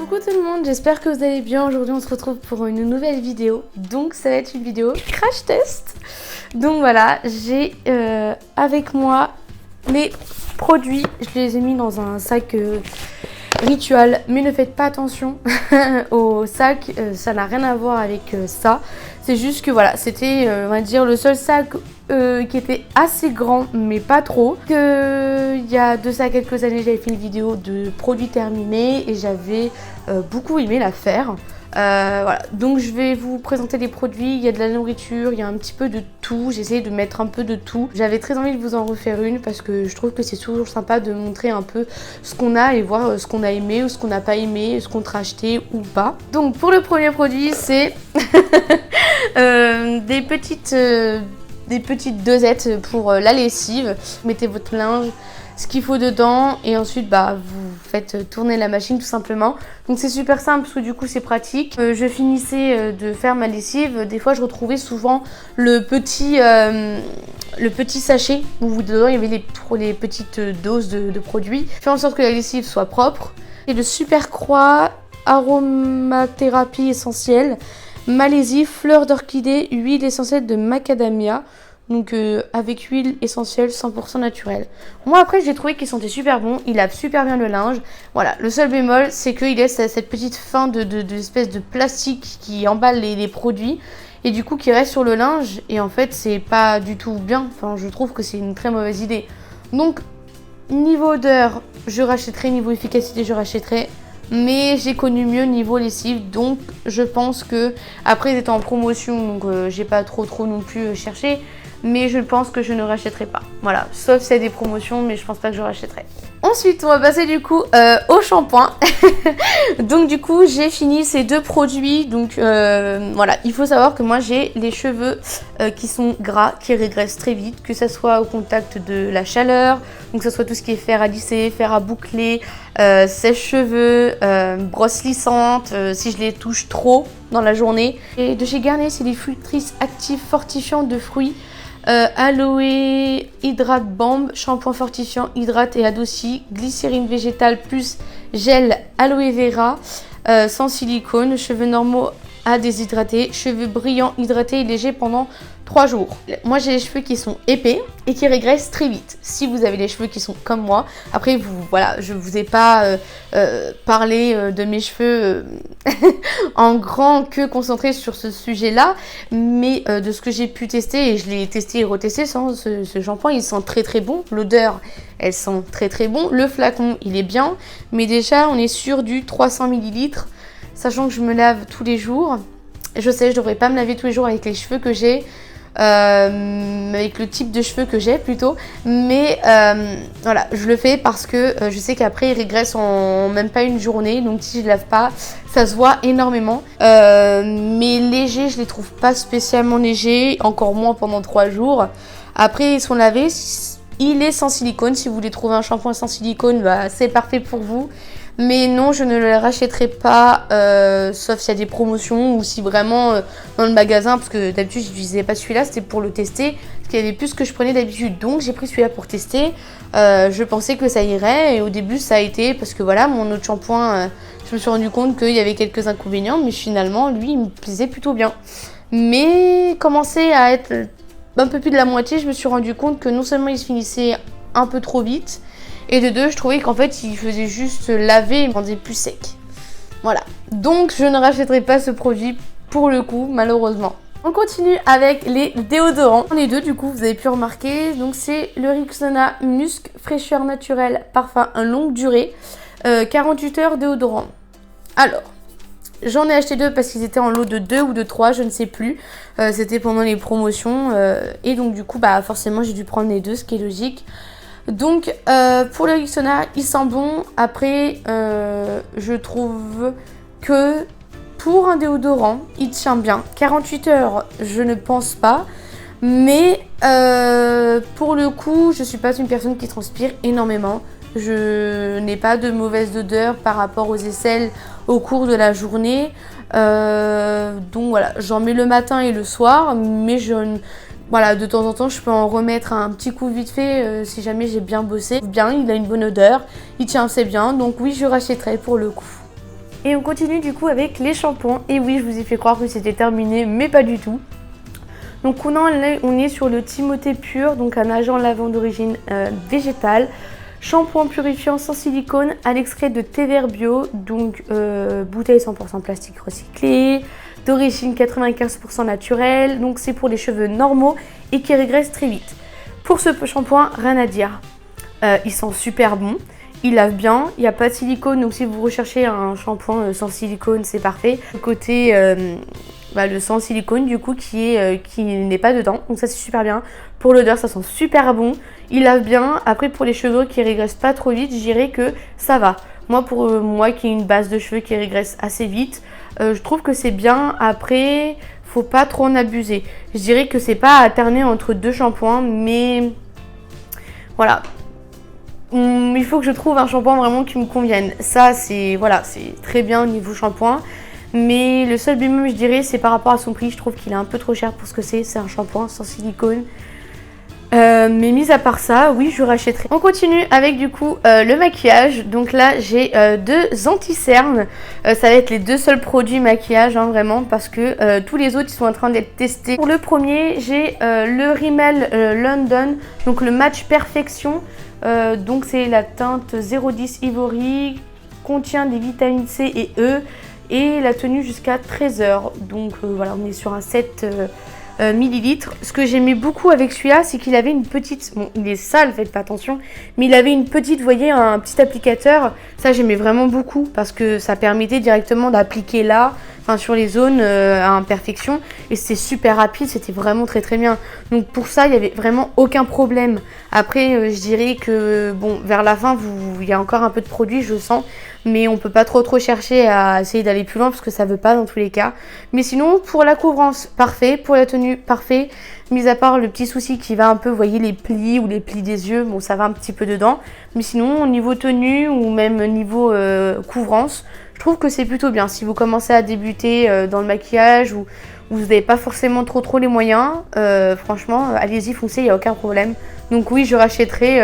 Coucou tout le monde, j'espère que vous allez bien. Aujourd'hui on se retrouve pour une nouvelle vidéo. Donc ça va être une vidéo crash test. Donc voilà, j'ai avec moi les produits. Je les ai mis dans un sac ritual. Mais ne faites pas attention au sac, ça n'a rien à voir avec ça. C'est juste que voilà, c'était on va dire le seul sac qui était assez grand mais pas trop. Il y a de ça quelques années j'avais fait une vidéo de produits terminés et j'avais beaucoup aimé la faire. Voilà, donc je vais vous présenter les produits. Il y a de la nourriture, il y a un petit peu de tout. J'ai essayé de mettre un peu de tout. J'avais très envie de vous en refaire une parce que je trouve que c'est toujours sympa de montrer un peu ce qu'on a et voir ce qu'on a aimé ou ce qu'on n'a pas aimé, ce qu'on a acheté ou pas. Donc pour le premier produit, c'est des petites dosettes pour la lessive. Vous mettez votre linge, ce qu'il faut dedans et ensuite vous faites tourner la machine tout simplement. Donc c'est super simple parce que du coup c'est pratique. Je finissais de faire ma lessive, des fois je retrouvais souvent le petit sachet où dedans il y avait les petites doses de produits. Faire en sorte que la lessive soit propre. Et le Super Croix aromathérapie essentielle, Malaisie, fleurs d'orchidée, huile essentielle de macadamia. Donc avec huile essentielle 100% naturelle. Moi après j'ai trouvé qu'il sentait super bon, il lave super bien le linge. Voilà, le seul bémol c'est qu'il laisse cette petite fin de espèce de plastique qui emballe les produits. Et du coup qui reste sur le linge. Et en fait c'est pas du tout bien, enfin je trouve que c'est une très mauvaise idée. Donc niveau odeur je rachèterai, niveau efficacité je rachèterai. Mais j'ai connu mieux niveau lessive, donc je pense que après ils étaient en promotion, donc j'ai pas trop non plus cherché. Mais je pense que je ne rachèterai pas. Voilà, sauf s'il y a des promotions, mais je pense pas que je rachèterai. Ensuite, on va passer du coup au shampoing. Donc du coup, j'ai fini ces deux produits. Donc voilà, il faut savoir que moi j'ai les cheveux qui sont gras, qui régressent très vite, que ça soit au contact de la chaleur, donc que ce soit tout ce qui est fer à lisser, fer à boucler, sèche-cheveux, brosse lissante, si je les touche trop dans la journée. Et de chez Garnier, c'est les filtrices actives fortifiantes de fruits. Aloe Hydrate Balm, shampoing fortifiant, hydrate et adouci, glycérine végétale plus gel aloe vera, sans silicone, cheveux normaux à déshydrater, cheveux brillants, hydratés et légers pendant 3 jours. Moi j'ai les cheveux qui sont épais et qui régressent très vite. Si vous avez les cheveux qui sont comme moi, après voilà, je vous ai pas parlé de mes cheveux en grand que concentré sur ce sujet là, mais de ce que j'ai pu tester, et je l'ai testé et retesté sans ce shampoing, il sent très très bon. L'odeur elle sent très très bon. Le flacon il est bien, mais déjà on est sur du 300 ml, sachant que je me lave tous les jours. Je sais, je devrais pas me laver tous les jours avec les cheveux que j'ai, avec le type de cheveux que j'ai plutôt, mais voilà, je le fais parce que je sais qu'après ils régressent en même pas une journée, donc si je lave pas ça se voit énormément. Mais légers, je les trouve pas spécialement légers, encore moins pendant 3 jours. Après ils sont lavés, il est sans silicone. Si vous voulez trouver un shampoing sans silicone, c'est parfait pour vous. Mais non, je ne le rachèterai pas, sauf s'il y a des promotions ou si vraiment dans le magasin, parce que d'habitude je n'utilisais pas celui-là, c'était pour le tester, parce qu'il y avait plus que je prenais d'habitude. Donc j'ai pris celui-là pour tester. Je pensais que ça irait et au début ça a été, parce que voilà, mon autre shampoing, je me suis rendu compte qu'il y avait quelques inconvénients, mais finalement lui il me plaisait plutôt bien. Mais commençait à être un peu plus de la moitié, je me suis rendu compte que non seulement il se finissait un peu trop vite, et de deux, je trouvais qu'en fait, il faisait juste laver et me rendait plus sec. Voilà. Donc, je ne rachèterai pas ce produit pour le coup, malheureusement. On continue avec les déodorants. Les deux, du coup, vous avez pu remarquer. Donc, c'est le Rexona Musc Fraîcheur Naturelle Parfum longue durée. 48 heures déodorant. Alors, j'en ai acheté deux parce qu'ils étaient en lot de 2 ou de 3, je ne sais plus. C'était pendant les promotions. Et donc, du coup, forcément, j'ai dû prendre les deux, ce qui est logique. Donc pour le Rexona, il sent bon. Après, je trouve que pour un déodorant, il tient bien. 48 heures, je ne pense pas. Mais pour le coup, je ne suis pas une personne qui transpire énormément. Je n'ai pas de mauvaise odeur par rapport aux aisselles au cours de la journée. Donc voilà, j'en mets le matin et le soir, mais voilà, de temps en temps, je peux en remettre un petit coup vite fait si jamais j'ai bien bossé. Bien, il a une bonne odeur, il tient assez bien, donc oui, je rachèterai pour le coup. Et on continue du coup avec les shampoings. Et oui, je vous ai fait croire que c'était terminé, mais pas du tout. Donc on est sur le Timothée Pur, donc un agent lavant d'origine végétale. Shampoing purifiant sans silicone à l'extrait de thé vert bio, donc bouteille 100% plastique recyclé, d'origine 95% naturelle, donc c'est pour les cheveux normaux et qui régressent très vite. Pour ce shampoing, rien à dire, il sent super bon, il lave bien, il n'y a pas de silicone, donc si vous recherchez un shampoing sans silicone, c'est parfait. Côté le sans silicone du coup qui n'est pas dedans, donc ça c'est super bien. Pour l'odeur ça sent super bon, il lave bien. Après pour les cheveux qui régressent pas trop vite, je dirais que ça va. Moi pour moi qui ai une base de cheveux qui régresse assez vite, je trouve que c'est bien. Après faut pas trop en abuser, je dirais que c'est pas à alterner entre deux shampoings, mais voilà. Il faut que je trouve un shampoing vraiment qui me convienne. Ça c'est voilà, c'est très bien au niveau shampoing. Mais le seul bémol je dirais c'est par rapport à son prix, je trouve qu'il est un peu trop cher pour ce que c'est un shampoing sans silicone. Mais mis à part ça, oui je rachèterai. On continue avec du coup le maquillage. Donc là j'ai deux anti-cernes, ça va être les deux seuls produits maquillage vraiment, parce que tous les autres ils sont en train d'être testés. Pour le premier j'ai le Rimmel London, donc le match perfection, donc c'est la teinte 010 Ivory, contient des vitamines C et E et la tenue jusqu'à 13 heures. Donc voilà, on est sur un 7 millilitres. Ce que j'aimais beaucoup avec celui-là, c'est qu'il avait une petite... Bon, il est sale, faites pas attention, mais il avait une petite, vous voyez, un petit applicateur. Ça, j'aimais vraiment beaucoup parce que ça permettait directement d'appliquer là, enfin sur les zones à imperfection. Et c'était super rapide, c'était vraiment très très bien. Donc pour ça, il n'y avait vraiment aucun problème. Après, je dirais que, bon, vers la fin, il y a encore un peu de produit, je sens. Mais on peut pas trop chercher à essayer d'aller plus loin parce que ça veut pas dans tous les cas. Mais sinon, pour la couvrance, parfait. Pour la tenue, parfait. Mis à part le petit souci qui va un peu, vous voyez, les plis ou les plis des yeux, bon, ça va un petit peu dedans. Mais sinon, au niveau tenue ou même niveau couvrance, je trouve que c'est plutôt bien. Si vous commencez à débuter dans le maquillage ou vous n'avez pas forcément trop les moyens, franchement, allez-y, foncez, il n'y a aucun problème. Donc oui, je rachèterai.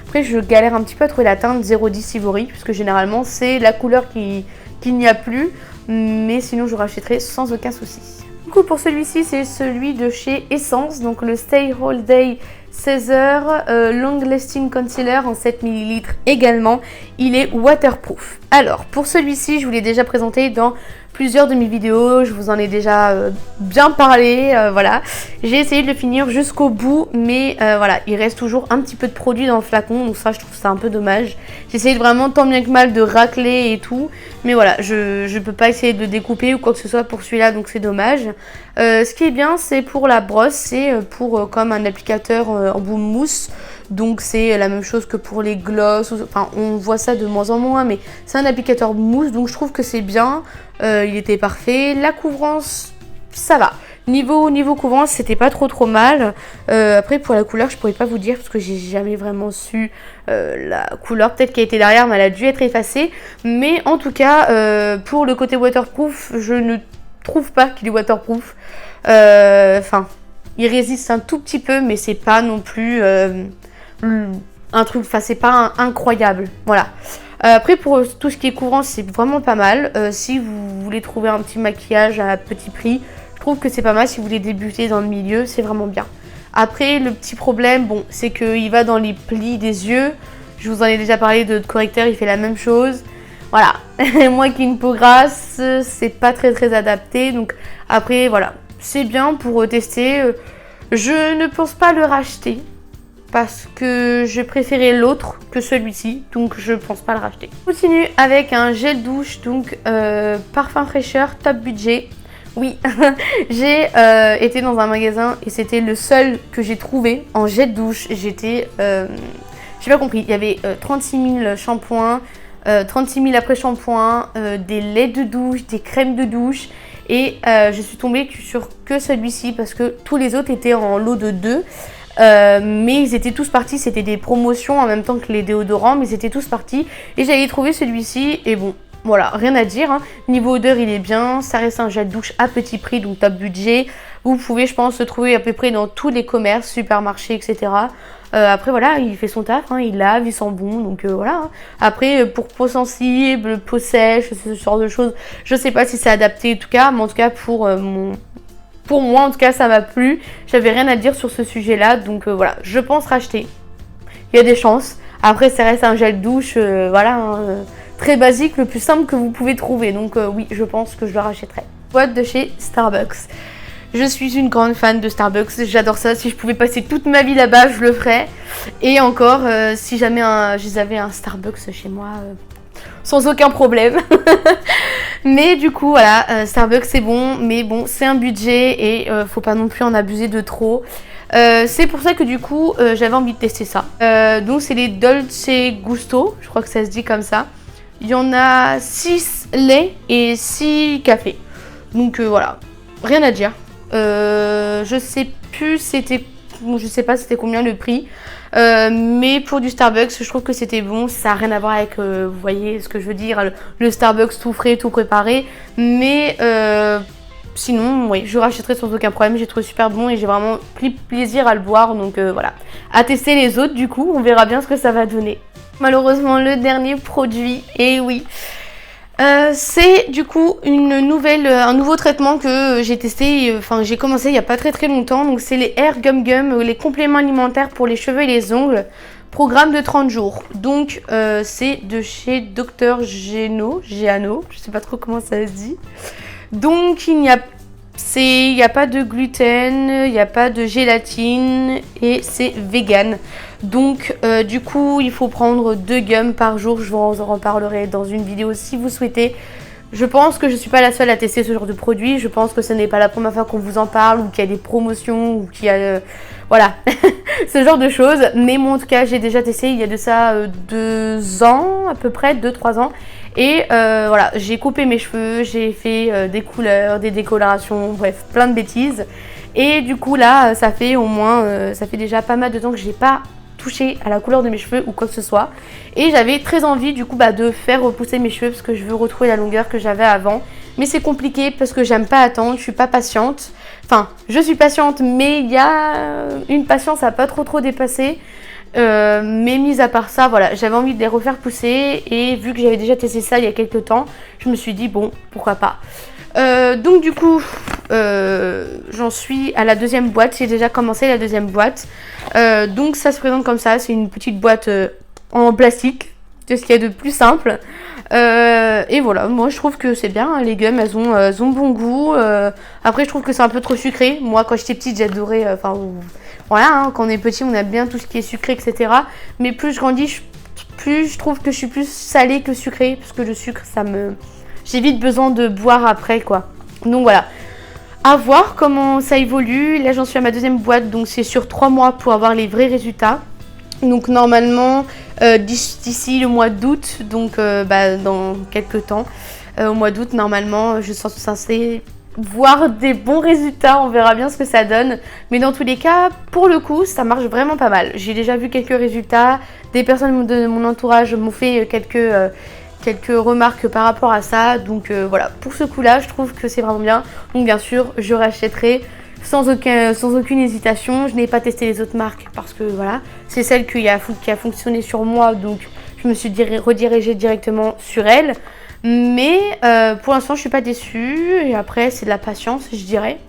Après, je galère un petit peu à trouver la teinte 010 Ivory, puisque généralement, c'est la couleur qu'il n'y a plus. Mais sinon, je rachèterai sans aucun souci. Du coup, pour celui-ci, c'est celui de chez Essence, donc le Stay All Day 16 heures Long Lasting Concealer en 7 ml également. Il est waterproof. Alors, pour celui-ci, je vous l'ai déjà présenté dans plusieurs de mes vidéos, je vous en ai déjà bien parlé, voilà. J'ai essayé de le finir jusqu'au bout, mais voilà, il reste toujours un petit peu de produit dans le flacon, donc ça je trouve ça un peu dommage. J'ai essayé vraiment tant bien que mal de racler et tout, mais voilà, je peux pas essayer de le découper ou quoi que ce soit pour celui-là, donc c'est dommage. Ce qui est bien, c'est pour la brosse, c'est pour comme un applicateur en bout de mousse. Donc c'est la même chose que pour les gloss, enfin on voit ça de moins en moins, mais c'est un applicateur mousse, donc je trouve que c'est bien, il était parfait. La couvrance, ça va. Niveau couvrance, c'était pas trop mal. Après pour la couleur, je pourrais pas vous dire parce que j'ai jamais vraiment su la couleur, peut-être qu'elle était derrière, mais elle a dû être effacée. Mais en tout cas, pour le côté waterproof, je ne trouve pas qu'il est waterproof. Enfin, il résiste un tout petit peu, mais c'est pas non plus... un truc, enfin c'est pas incroyable, voilà. Après pour tout ce qui est couvrance, c'est vraiment pas mal. Si vous voulez trouver un petit maquillage à petit prix, je trouve que c'est pas mal. Si vous voulez débuter dans le milieu, c'est vraiment bien. Après le petit problème, bon, c'est qu'il va dans les plis des yeux. Je vous en ai déjà parlé de correcteur, il fait la même chose. Voilà, moi qui ai une peau grasse, c'est pas très adapté. Donc après voilà, c'est bien pour tester. Je ne pense pas le racheter, parce que je préférais l'autre que celui-ci, donc je pense pas le racheter. On continue avec un gel douche, donc parfum fraîcheur top budget. Oui, j'ai été dans un magasin et c'était le seul que j'ai trouvé en gel douche. J'étais, j'ai pas compris, il y avait 36 000 shampoings, 36 000 après-shampoings, des laits de douche, des crèmes de douche. Et je suis tombée sur que celui-ci parce que tous les autres étaient en lot de 2. Mais ils étaient tous partis, c'était des promotions en même temps que les déodorants, mais ils étaient tous partis et j'avais trouvé celui-ci et bon, voilà, rien à dire, hein. Niveau odeur il est bien, ça reste un gel douche à petit prix, donc top budget. Vous pouvez je pense le trouver à peu près dans tous les commerces, supermarchés, etc. Après voilà, il fait son taf, hein, il lave, il sent bon, donc voilà. Hein. Après pour peau sensible, peau sèche, ce genre de choses, je sais pas si c'est adapté en tout cas, mais en tout cas pour moi en tout cas ça m'a plu. J'avais rien à dire sur ce sujet-là, donc voilà, je pense racheter. Il y a des chances. Après ça reste un gel douche, voilà, hein, très basique, le plus simple que vous pouvez trouver. Donc oui, je pense que je le rachèterai. Boîte de chez Starbucks. Je suis une grande fan de Starbucks, j'adore ça. Si je pouvais passer toute ma vie là-bas, je le ferais. Et encore, si jamais j'avais un Starbucks chez moi, sans aucun problème. Mais du coup, voilà, Starbucks c'est bon, mais bon, c'est un budget et faut pas non plus en abuser de trop. C'est pour ça que du coup, j'avais envie de tester ça. Donc c'est les Dolce Gusto, je crois que ça se dit comme ça. Il y en a 6 laits et 6 cafés. Donc voilà, rien à dire. Je sais plus je sais pas c'était combien le prix. Mais pour du Starbucks, je trouve que c'était bon. Ça n'a rien à voir avec, vous voyez ce que je veux dire, le Starbucks tout frais, tout préparé. Mais sinon, oui, je rachèterai sans aucun problème. J'ai trouvé super bon et j'ai vraiment pris plaisir à le boire. Donc voilà, à tester les autres du coup, on verra bien ce que ça va donner. Malheureusement, le dernier produit, et oui, c'est du coup un nouveau traitement que j'ai testé, enfin j'ai commencé il n'y a pas très longtemps. Donc c'est les Hair Gum Gum, les compléments alimentaires pour les cheveux et les ongles, programme de 30 jours. Donc c'est de chez Dr Géano, je sais pas trop comment ça se dit. Donc il n'y a pas de gluten, il n'y a pas de gélatine et c'est vegan. Donc du coup il faut prendre 2 gums par jour. Je vous en reparlerai dans une vidéo si vous souhaitez. Je pense que je ne suis pas la seule à tester ce genre de produit. Je pense que ce n'est pas la première fois qu'on vous en parle ou qu'il y a des promotions ou qu'il y a voilà ce genre de choses. Mais moi en tout cas j'ai déjà testé il y a de ça 2 ans à peu près, 2-3 ans. Et voilà, j'ai coupé mes cheveux, j'ai fait des couleurs, des décolorations, bref, plein de bêtises. Et du coup là, ça fait au moins, ça fait déjà pas mal de temps que j'ai pas touché à la couleur de mes cheveux ou quoi que ce soit. Et j'avais très envie du coup de faire repousser mes cheveux parce que je veux retrouver la longueur que j'avais avant. Mais c'est compliqué parce que j'aime pas attendre, je suis pas patiente. Enfin, je suis patiente, mais il y a une patience à pas trop dépasser. Mais mis à part ça, voilà, j'avais envie de les refaire pousser et vu que j'avais déjà testé ça il y a quelques temps, je me suis dit bon, pourquoi pas. Donc du coup, j'en suis à la 2e boîte, j'ai déjà commencé la 2e boîte. Donc ça se présente comme ça, c'est une petite boîte en plastique, c'est ce qu'il y a de plus simple. Et voilà, moi je trouve que c'est bien, hein, les gums elles ont bon goût. Après je trouve que c'est un peu trop sucré. Moi quand j'étais petite j'adorais, voilà, hein, quand on est petit on aime bien tout ce qui est sucré, etc. Mais plus je grandis, plus je trouve que je suis plus salée que sucrée. Parce que le sucre j'ai vite besoin de boire après quoi. Donc voilà, à voir comment ça évolue. Là j'en suis à ma 2e boîte, donc c'est sur 3 mois pour avoir les vrais résultats. Donc normalement d'ici le mois d'août, donc dans quelques temps, au mois d'août normalement je suis censée voir des bons résultats, on verra bien ce que ça donne. Mais dans tous les cas, pour le coup, ça marche vraiment pas mal. J'ai déjà vu quelques résultats, des personnes de mon entourage m'ont fait quelques remarques par rapport à ça. Donc voilà, pour ce coup-là, je trouve que c'est vraiment bien. Donc bien sûr, je rachèterai sans aucune hésitation. Je n'ai pas testé les autres marques parce que voilà, c'est celle qui a fonctionné sur moi. Donc je me suis redirigée directement sur elle. Mais pour l'instant, je suis pas déçue. Et après, c'est de la patience, je dirais.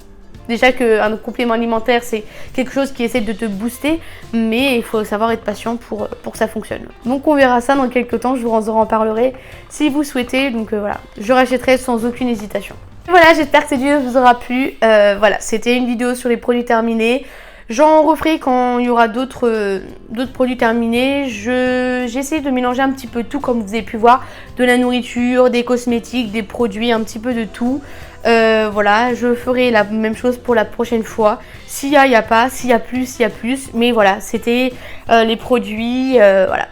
Déjà qu'un complément alimentaire, c'est quelque chose qui essaie de te booster, mais il faut savoir être patient pour que ça fonctionne. Donc on verra ça dans quelques temps, je vous en parlerai si vous souhaitez. Donc voilà, je rachèterai sans aucune hésitation. Voilà, j'espère que cette vidéo vous aura plu. Voilà, c'était une vidéo sur les produits terminés. J'en referai quand il y aura d'autres produits terminés. J'essaie de mélanger un petit peu tout, comme vous avez pu voir, de la nourriture, des cosmétiques, des produits, un petit peu de tout. Voilà, je ferai la même chose pour la prochaine fois. S'il y a pas, s'il y a plus, il y a plus. Mais voilà, c'était les produits voilà,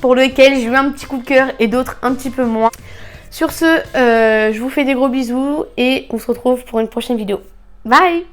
pour lesquels j'ai eu un petit coup de cœur et d'autres un petit peu moins. Sur ce, je vous fais des gros bisous et on se retrouve pour une prochaine vidéo. Bye!